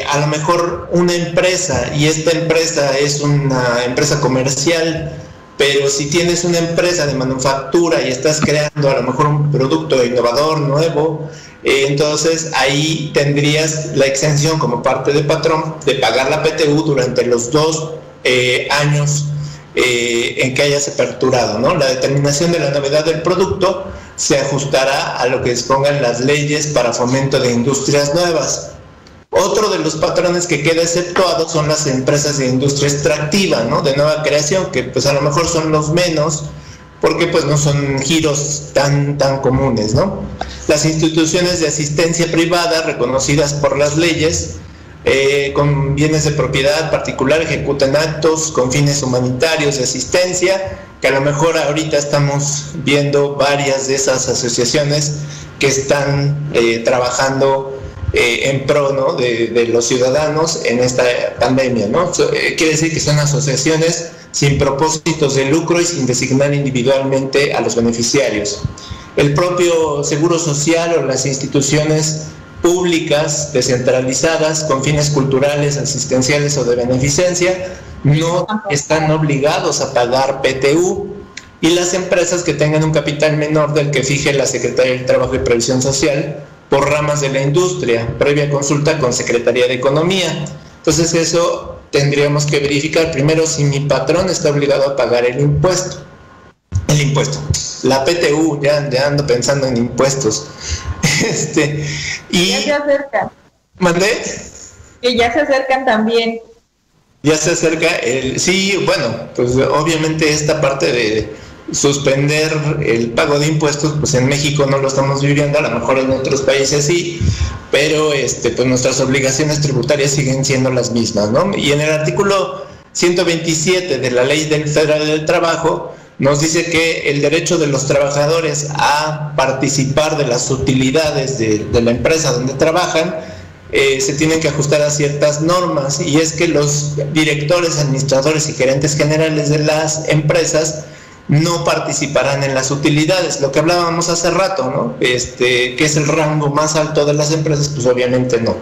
a lo mejor una empresa y esta empresa es una empresa comercial, pero si tienes una empresa de manufactura y estás creando a lo mejor un producto innovador, nuevo, entonces ahí tendrías la exención como parte de patrón de pagar la PTU durante los 2 años en que hayas aperturado, ¿no? La determinación de la novedad del producto se ajustará a lo que dispongan las leyes para fomento de industrias nuevas. Otro de los patrones que queda exceptuado son las empresas de industria extractiva, ¿no?, de nueva creación, que pues a lo mejor son los menos, porque pues no son giros tan comunes, ¿no? Las instituciones de asistencia privada reconocidas por las leyes con bienes de propiedad particular ejecutan actos con fines humanitarios de asistencia, que a lo mejor ahorita estamos viendo varias de esas asociaciones que están trabajando en pro, ¿no?, de los ciudadanos en esta pandemia, ¿no? Quiere decir que son asociaciones sin propósitos de lucro y sin designar individualmente a los beneficiarios. El propio Seguro Social o las instituciones públicas descentralizadas con fines culturales, asistenciales o de beneficencia no están obligados a pagar PTU, y las empresas que tengan un capital menor del que fije la Secretaría del Trabajo y Previsión Social por ramas de la industria, previa consulta con Secretaría de Economía. Entonces eso tendríamos que verificar primero si mi patrón está obligado a pagar el impuesto, la PTU, ya ando pensando en impuestos. Y ya se acercan. ¿Mandé? Que ya se acercan también. Ya se acerca sí, bueno, pues obviamente esta parte de suspender el pago de impuestos, pues en México no lo estamos viviendo, a lo mejor en otros países sí, pero pues nuestras obligaciones tributarias siguen siendo las mismas, ¿no? Y en el artículo 127 de la Ley Federal del Trabajo nos dice que el derecho de los trabajadores a participar de las utilidades de la empresa donde trabajan se tienen que ajustar a ciertas normas, y es que los directores, administradores y gerentes generales de las empresas no participarán en las utilidades, lo que hablábamos hace rato, ¿no? Que es el rango más alto de las empresas, pues obviamente no.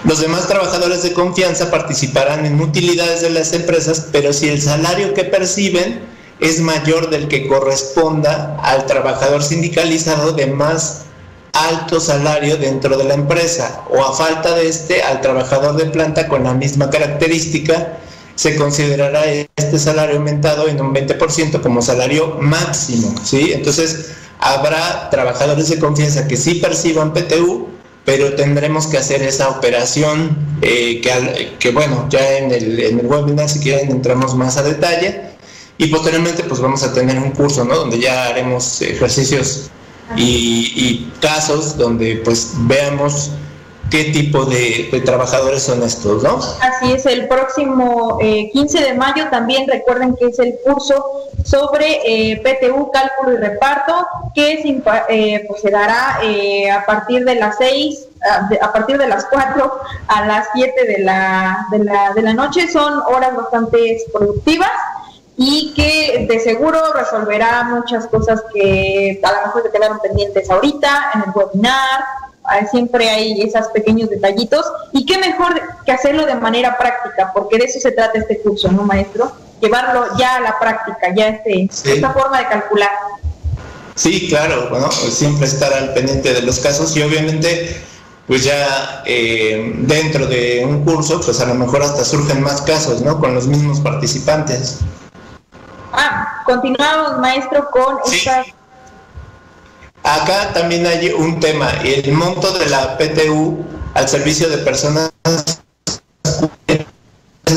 Los demás trabajadores de confianza participarán en utilidades de las empresas, pero si el salario que perciben es mayor del que corresponda al trabajador sindicalizado de más alto salario dentro de la empresa, o a falta de al trabajador de planta con la misma característica, se considerará este salario aumentado en un 20% como salario máximo, ¿sí? Entonces habrá trabajadores de confianza que sí perciban PTU, pero tendremos que hacer esa operación que bueno, ya en el webinar, si quieren, entramos más a detalle, y posteriormente pues vamos a tener un curso, ¿no?, donde ya haremos ejercicios y casos donde pues veamos qué tipo de trabajadores son estos, ¿no? Así es, el próximo 15 de mayo también recuerden que es el curso sobre PTU, cálculo y reparto, que pues se dará a partir de las 6, a partir de las 4 a las 7 de la noche. Son horas bastante productivas y que de seguro resolverá muchas cosas que a lo mejor se quedaron pendientes ahorita en el webinar. Siempre hay esos pequeños detallitos, y qué mejor que hacerlo de manera práctica, porque de eso se trata este curso, ¿no, maestro? Llevarlo ya a la práctica, ya esta forma de calcular. Sí, claro, bueno, pues siempre estar al pendiente de los casos, y obviamente pues ya dentro de un curso pues a lo mejor hasta surgen más casos, ¿no?, con los mismos participantes. Continuamos, maestro, con esta... Acá también hay un tema, el monto de la PTU al servicio de personas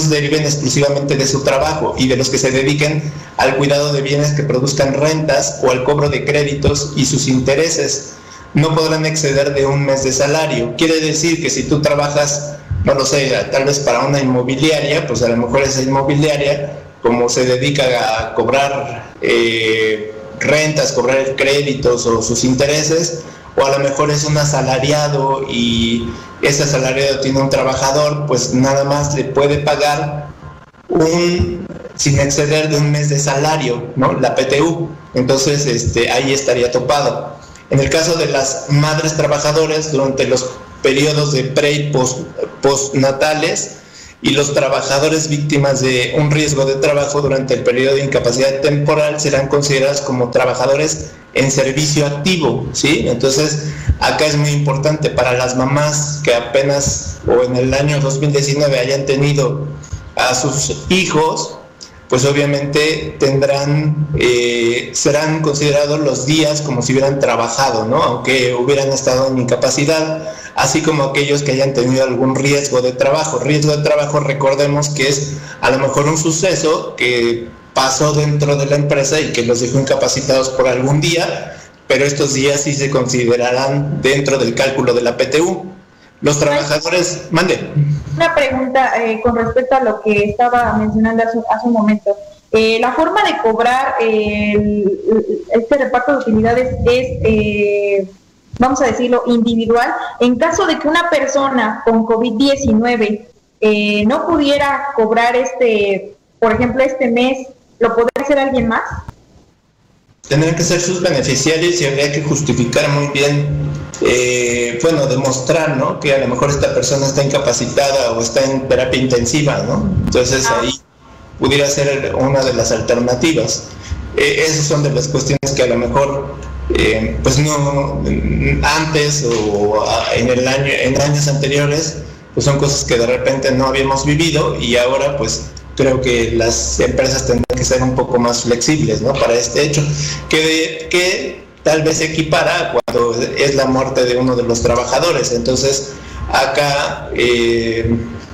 deriven exclusivamente de su trabajo y de los que se dediquen al cuidado de bienes que produzcan rentas o al cobro de créditos y sus intereses. No podrán exceder de un mes de salario. Quiere decir que si tú trabajas, no lo sé, tal vez para una inmobiliaria, pues a lo mejor esa inmobiliaria, como se dedica a cobrar rentas, cobrar créditos o sus intereses, o a lo mejor es un asalariado y ese asalariado tiene un trabajador, pues nada más le puede pagar sin exceder de un mes de salario, ¿no?, la PTU. Entonces ahí estaría topado. En el caso de las madres trabajadoras, durante los periodos de pre y postnatales, y los trabajadores víctimas de un riesgo de trabajo durante el periodo de incapacidad temporal serán considerados como trabajadores en servicio activo, ¿sí? Entonces, acá es muy importante para las mamás que apenas o en el año 2019 hayan tenido a sus hijos, pues obviamente serán considerados los días como si hubieran trabajado, ¿no?, aunque hubieran estado en incapacidad, así como aquellos que hayan tenido algún riesgo de trabajo. Riesgo de trabajo, recordemos que es a lo mejor un suceso que pasó dentro de la empresa y que los dejó incapacitados por algún día, pero estos días sí se considerarán dentro del cálculo de la PTU. Los trabajadores... Mande. Una pregunta con respecto a lo que estaba mencionando hace un momento. La forma de cobrar este reparto de utilidades es, vamos a decirlo, individual. En caso de que una persona con COVID-19 no pudiera cobrar por ejemplo, este mes, ¿lo podría hacer alguien más? Tendrán que ser sus beneficiarios y habría que justificar muy bien, demostrar, ¿no?, que a lo mejor esta persona está incapacitada o está en terapia intensiva, ¿no? Entonces ahí pudiera ser una de las alternativas. Esas son de las cuestiones que a lo mejor pues no antes o en años anteriores pues son cosas que de repente no habíamos vivido, y ahora pues creo que las empresas tendrán que ser un poco más flexibles, ¿no?, para este hecho, que tal vez se equipara cuando es la muerte de uno de los trabajadores. Entonces acá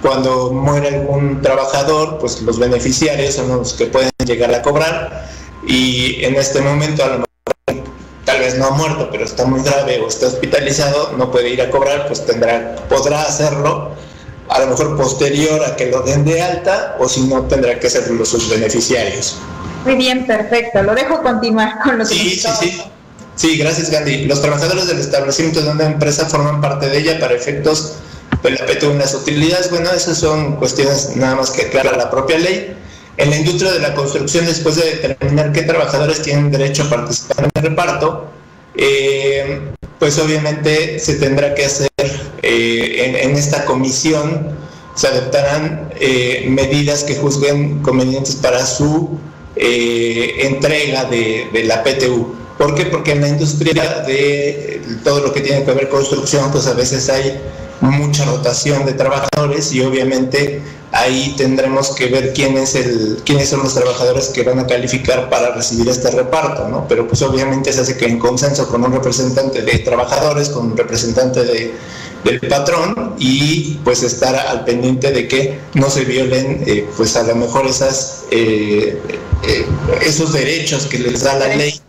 cuando muere algún trabajador, pues los beneficiarios son los que pueden llegar a cobrar, y en este momento a lo mejor tal vez no ha muerto, pero está muy grave o está hospitalizado, no puede ir a cobrar, pues podrá hacerlo a lo mejor posterior a que lo den de alta, o si no tendrá que hacerlo sus beneficiarios. Muy bien, perfecto. Lo dejo continuar con lo que Sí, gracias, Gandhi. Los trabajadores del establecimiento de una empresa forman parte de ella para efectos de la PTU en las utilidades. Bueno, esas son cuestiones nada más que aclara la propia ley. En la industria de la construcción, después de determinar qué trabajadores tienen derecho a participar en el reparto, pues obviamente se tendrá que hacer en esta comisión, se adoptarán medidas que juzguen convenientes para su entrega de la PTU. ¿Por qué? Porque en la industria de todo lo que tiene que ver con construcción, pues a veces hay mucha rotación de trabajadores, y obviamente ahí tendremos que ver quiénes son los trabajadores que van a calificar para recibir este reparto, ¿no? Pero pues obviamente se hace que en consenso con un representante de trabajadores, con un representante del patrón, y pues estar al pendiente de que no se violen pues a lo mejor esos derechos que les da la ley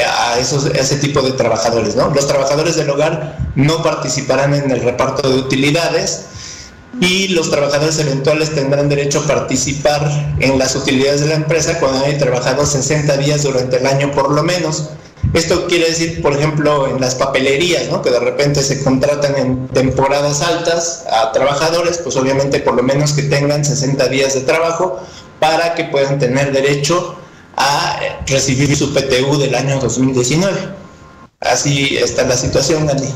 a ese tipo de trabajadores, ¿no? Los trabajadores del hogar no participarán en el reparto de utilidades, y los trabajadores eventuales tendrán derecho a participar en las utilidades de la empresa cuando hayan trabajado 60 días durante el año por lo menos. Esto quiere decir, por ejemplo, en las papelerías, ¿no?, que de repente se contratan en temporadas altas a trabajadores, pues obviamente por lo menos que tengan 60 días de trabajo para que puedan tener derecho a recibir su PTU del año 2019. Así está la situación, Gandhi.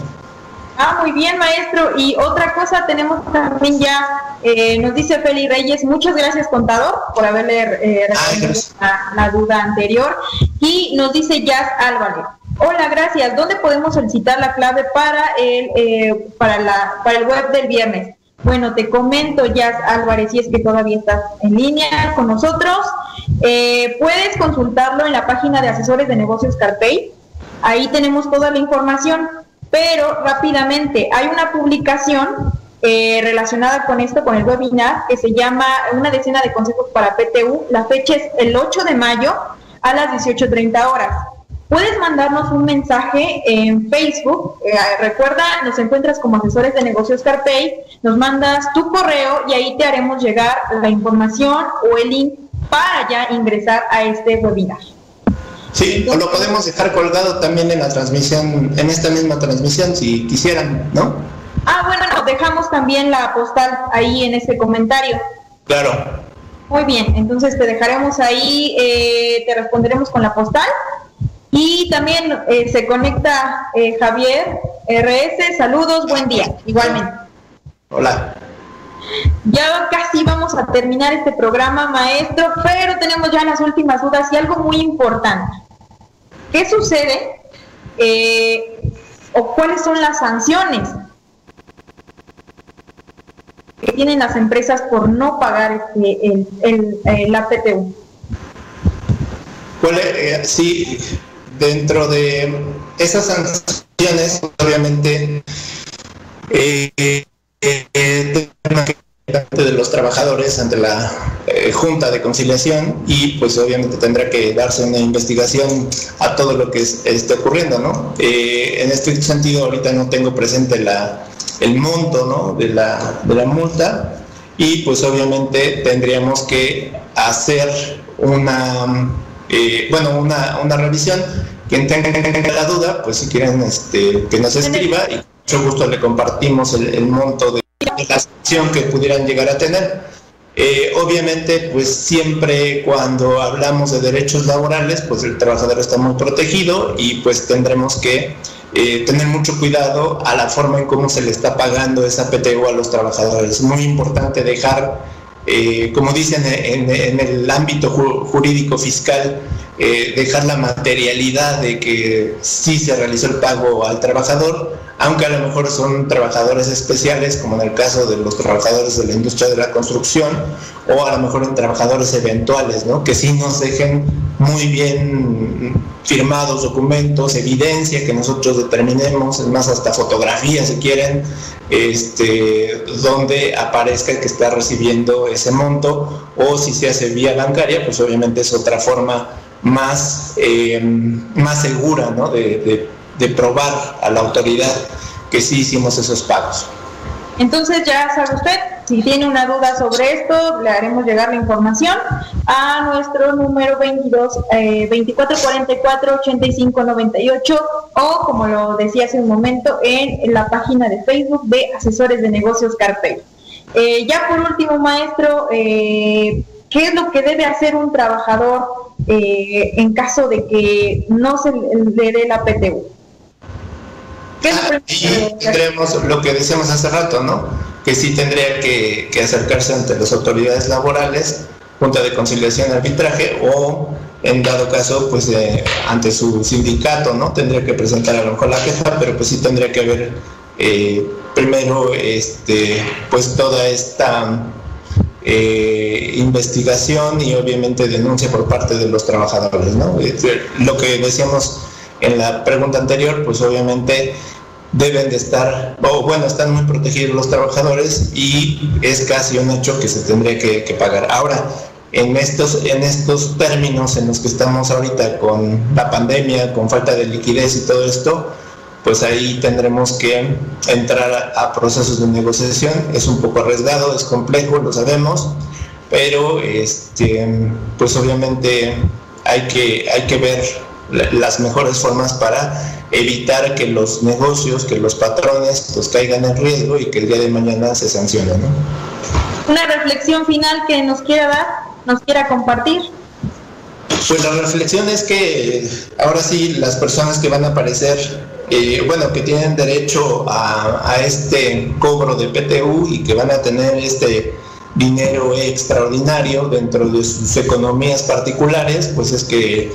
Muy bien, maestro. Y otra cosa, tenemos también ya, nos dice Feli Reyes, muchas gracias, contador, por haberle respondido la duda anterior. Y nos dice Jazz Álvarez, hola, gracias, ¿dónde podemos solicitar la clave para el web del viernes? Bueno, te comento, Jazz Álvarez, si es que todavía estás en línea con nosotros, puedes consultarlo en la página de Asesores de Negocios Carpey. Ahí tenemos toda la información. Pero rápidamente, hay una publicación relacionada con esto, con el webinar, que se llama Una decena de consejos para PTU. La fecha es el 8 de mayo a las 18:30 horas. Puedes mandarnos un mensaje en Facebook. Recuerda, nos encuentras como Asesores de Negocios Carpey. Nos mandas tu correo y ahí te haremos llegar la información o el link para ya ingresar a este webinar. Sí, o lo podemos dejar colgado también en la transmisión, en esta misma transmisión, si quisieran, ¿no? Bueno, nos dejamos también la postal ahí en este comentario. Claro. Muy bien, entonces te dejaremos ahí, te responderemos con la postal. Y también se conecta Javier RS, saludos, buen día, igualmente. Hola. Ya casi vamos a terminar este programa, maestro, pero tenemos ya las últimas dudas y algo muy importante. ¿Qué sucede o cuáles son las sanciones que tienen las empresas por no pagar la PTU? Sí, dentro de esas sanciones, obviamente, de los trabajadores ante la Junta de Conciliación, y pues obviamente tendrá que darse una investigación a todo lo que esté ocurriendo, ¿no? En este sentido, ahorita no tengo presente el monto, ¿no?, de la multa, y pues obviamente tendríamos que hacer una revisión. Quien tenga la duda, pues si quieren que nos escriba, y con mucho gusto le compartimos el monto de la sanción que pudieran llegar a tener. Obviamente, pues siempre cuando hablamos de derechos laborales, pues el trabajador está muy protegido, y pues tendremos que tener mucho cuidado a la forma en cómo se le está pagando esa PTU a los trabajadores. Es muy importante dejar como dicen en el ámbito jurídico fiscal, dejar la materialidad de que sí se realizó el pago al trabajador, aunque a lo mejor son trabajadores especiales, como en el caso de los trabajadores de la industria de la construcción, o a lo mejor en trabajadores eventuales, ¿no? Que sí nos dejen muy bien firmados documentos, evidencia que nosotros determinemos, es más, hasta fotografías si quieren, donde aparezca que está recibiendo ese monto, o si se hace vía bancaria, pues obviamente es otra forma más segura, ¿no? de probar a la autoridad que sí hicimos esos pagos. Entonces ya sabe usted, si tiene una duda sobre esto, le haremos llegar la información a nuestro número 2444-8598 o, como lo decía hace un momento, en la página de Facebook de Asesores de Negocios Carpel. Ya por último, maestro, ¿qué es lo que debe hacer un trabajador en caso de que no se le dé la PTU? Y tendremos lo que decíamos hace rato, ¿no? Que sí tendría que acercarse ante las autoridades laborales, Junta de Conciliación y Arbitraje, o en dado caso, pues ante su sindicato, ¿no? Tendría que presentar a lo mejor la queja, pero pues sí tendría que haber primero, pues toda esta investigación y obviamente denuncia por parte de los trabajadores, ¿no? Lo que decíamos en la pregunta anterior, pues obviamente deben de estar, están muy protegidos los trabajadores y es casi un hecho que se tendría que pagar. Ahora, en estos términos en los que estamos ahorita con la pandemia, con falta de liquidez y todo esto, pues ahí tendremos que entrar a procesos de negociación. Es un poco arriesgado, es complejo, lo sabemos, pero pues obviamente hay que ver las mejores formas para evitar que los negocios, que los patrones pues caigan en riesgo y que el día de mañana se sancione, ¿no? Una reflexión final que nos quiera dar, nos quiera compartir. Pues la reflexión es que ahora sí las personas que van a aparecer, que tienen derecho a este cobro de PTU y que van a tener este dinero extraordinario dentro de sus economías particulares, pues es que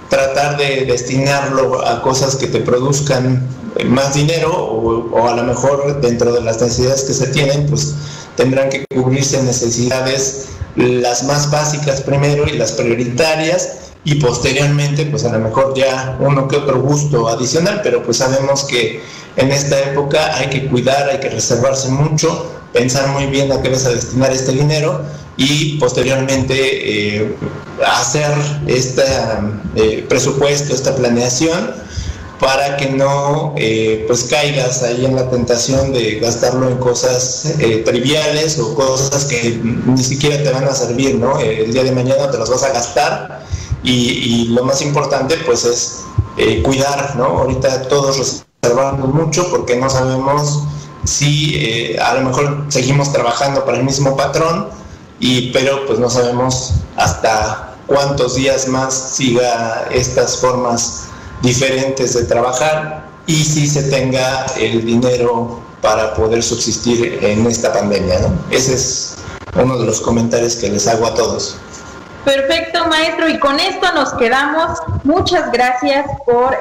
tratar de destinarlo a cosas que te produzcan más dinero o a lo mejor dentro de las necesidades que se tienen, pues tendrán que cubrirse necesidades las más básicas primero y las prioritarias y posteriormente pues a lo mejor ya uno que otro gusto adicional, pero pues sabemos que en esta época hay que cuidar, hay que reservarse mucho, pensar muy bien a qué vas a destinar este dinero y posteriormente hacer este presupuesto, esta planeación para que no pues caigas ahí en la tentación de gastarlo en cosas triviales o cosas que ni siquiera te van a servir, ¿no? El día de mañana te las vas a gastar y lo más importante pues es cuidar, ¿no? Ahorita todos reservamos mucho porque no sabemos si a lo mejor seguimos trabajando para el mismo patrón, pero pues no sabemos hasta cuántos días más siga estas formas diferentes de trabajar y si se tenga el dinero para poder subsistir en esta pandemia, ¿no? Ese es uno de los comentarios que les hago a todos. Perfecto, maestro, y con esto nos quedamos. Muchas gracias por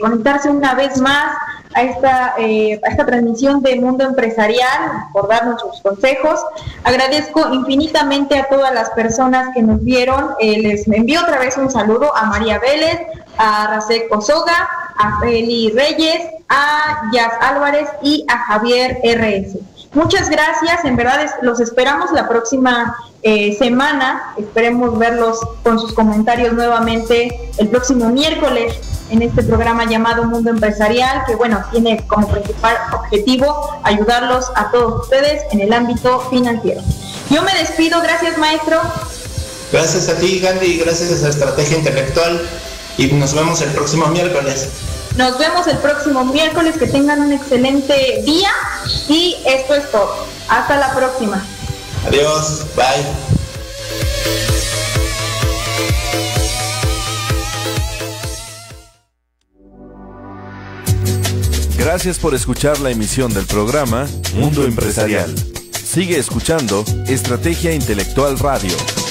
conectarse una vez más a esta transmisión de Mundo Empresarial, por darnos sus consejos. Agradezco infinitamente a todas las personas que nos vieron. Les envío otra vez un saludo a María Vélez, a Racek Osoga, a Feli Reyes, a Jazz Álvarez y a Javier RS. Muchas gracias, en verdad los esperamos la próxima semana, esperemos verlos con sus comentarios nuevamente el próximo miércoles en este programa llamado Mundo Empresarial, que bueno, tiene como principal objetivo ayudarlos a todos ustedes en el ámbito financiero. Yo me despido, gracias maestro. Gracias a ti, Gandhi, gracias a Estrategia Intelectual y nos vemos el próximo miércoles. Nos vemos el próximo miércoles, que tengan un excelente día y esto es todo. Hasta la próxima. Adiós, bye. Gracias por escuchar la emisión del programa Mundo Empresarial. Sigue escuchando Estrategia Intelectual Radio.